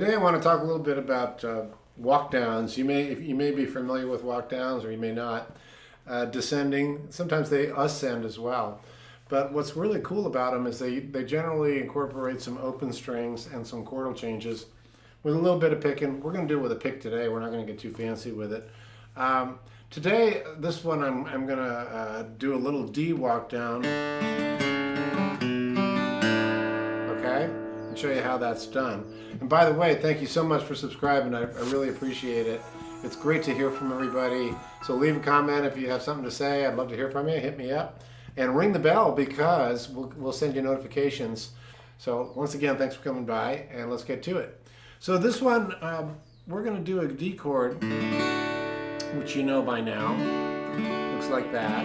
Today I want to talk a little bit about walkdowns. You may be familiar with walkdowns, or you may not. Descending, sometimes they ascend as well. But what's really cool about them is they generally incorporate some open strings and some chordal changes with a little bit of picking. We're going to do it with a pick today. We're not going to get too fancy with it. Today, this one I'm going to do a little D walk down. Okay? And show you how that's done. And by the way, thank you so much for subscribing. I really appreciate it. It's great to hear from everybody. So leave a comment if you have something to say. I'd love to hear from you. Hit me up. And ring the bell because we'll send you notifications. So once again, thanks for coming by, and let's get to it. So this one, we're going to do a D chord, which you know by now. Looks like that.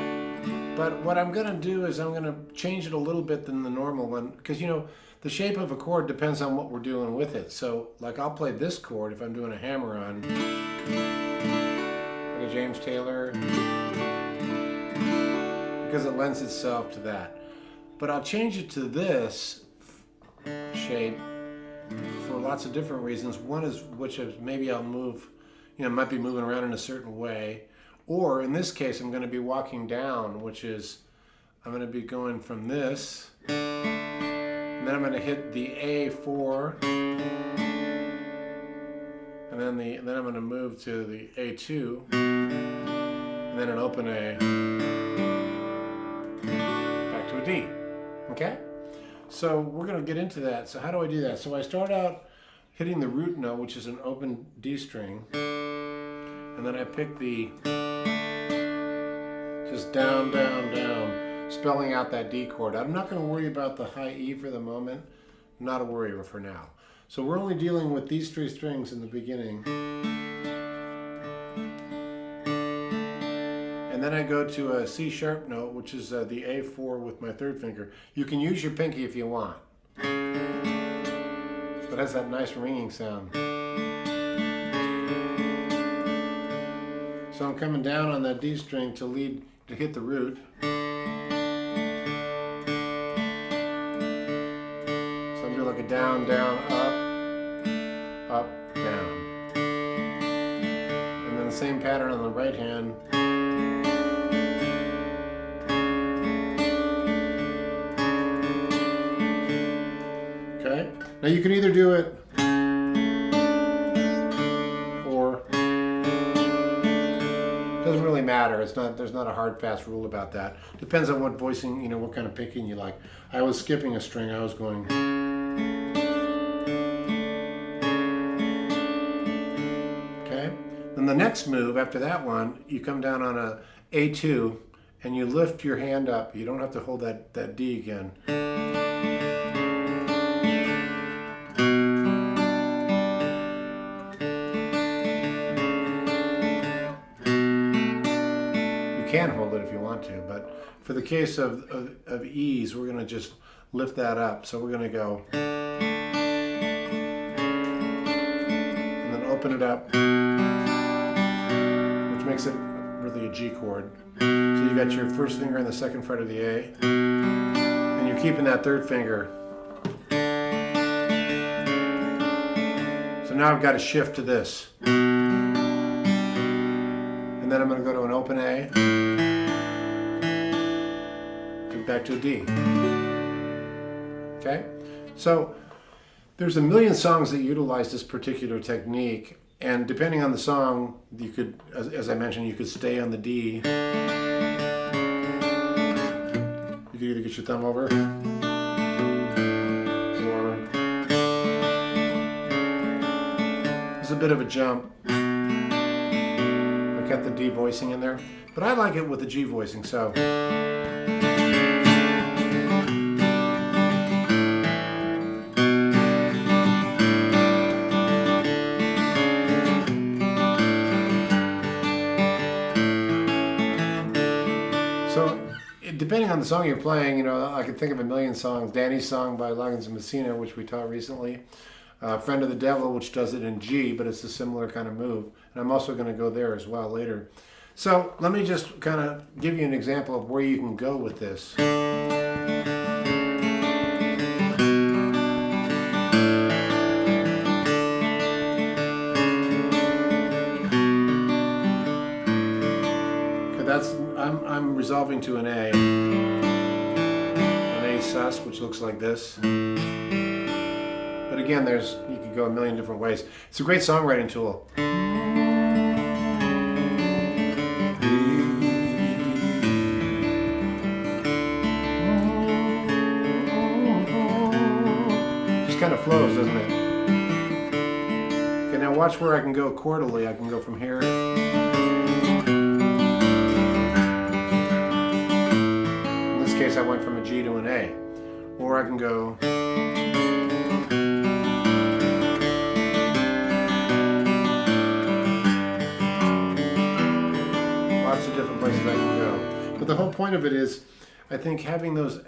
But what I'm going to do is I'm going to change it a little bit than the normal one, because you know, the shape of a chord depends on what we're doing with it. So like I'll play this chord if I'm doing a hammer on, like a James Taylor, because it lends itself to that. But I'll change it to this shape for lots of different reasons. One is maybe I'll move, might be moving around in a certain way. Or in this case, I'm going to be walking down, which is, I'm going to be going from this, and then I'm going to hit the A4, and then I'm going to move to the A2, and then an open A, back to a D. Okay? So we're going to get into that. So how do I do that? So I start out hitting the root note, which is an open D string, and then I pick the just down, down, down, spelling out that D chord. I'm not going to worry about the high E for the moment. Not a worry for now. So we're only dealing with these three strings in the beginning. And then I go to a C sharp note, which is the A4 with my third finger. You can use your pinky if you want. But it has that nice ringing sound. So I'm coming down on that D string to hit the root. So I'm doing like a down, down, up, down. And then the same pattern on the right hand. Okay? Now you can either do it or doesn't really matter. There's not a hard fast rule about that. Depends on what voicing, what kind of picking you like. I was skipping a string. I was going. Okay? Then the next move after that one, you come down on a A2 and you lift your hand up. You don't have to hold that D again. You can hold it if you want to, but for the case of ease, we're going to just lift that up. So we're going to go and then open it up, which makes it really a G chord. So you got your first finger on the second fret of the A, and you're keeping that third finger. So now I've got to shift to this. And then I'm going to go to an open A, back to a D. Okay? So there's a million songs that utilize this particular technique, and depending on the song, you could, as I mentioned, you could stay on the D. You could either get your thumb over, or there's a bit of a jump. I got the D voicing in there, but I like it with the G voicing, so. Depending on the song you're playing, I could think of a million songs. Danny's song by Loggins Messina, which we taught recently. Friend of the Devil, which does it in G, but it's a similar kind of move. And I'm also going to go there as well later. So let me just kind of give you an example of where you can go with this. resolving to an A sus, which looks like this. But again, you could go a million different ways. It's a great songwriting tool. Just kind of flows, doesn't it? Okay, now watch where I can go chordally. I can go from here. In this case, I went from a G to an A. Or I can go. Lots of different places I can go. But the whole point of it is, I think having those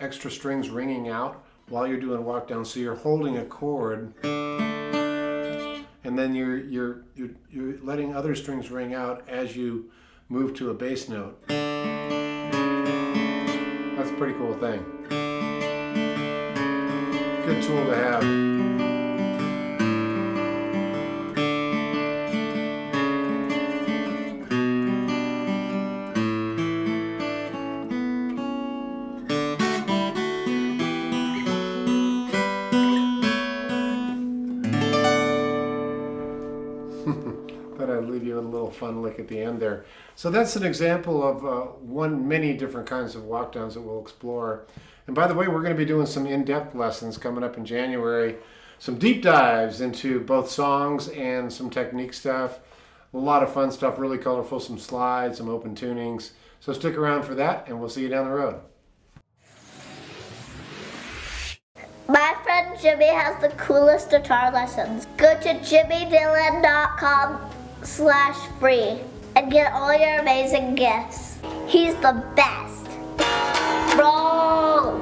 extra strings ringing out while you're doing walk down, so you're holding a chord, and then you're letting other strings ring out as you move to a bass note. That's a pretty cool thing. Good tool to have. Thought I'd leave you with a little fun lick at the end there. So that's an example of many different kinds of walk downs that we'll explore. And by the way, we're going to be doing some in-depth lessons coming up in January. Some deep dives into both songs and some technique stuff. A lot of fun stuff, really colorful, some slides, some open tunings. So stick around for that, and we'll see you down the road. My friend Jimmy has the coolest guitar lessons. Go to jimmydillon.com/free and get all your amazing gifts. He's the best. Roll,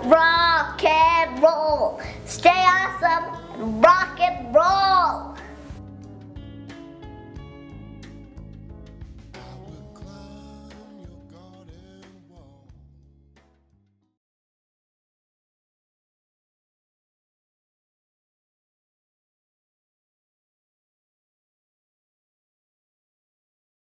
rock and roll. Stay awesome and rock and roll.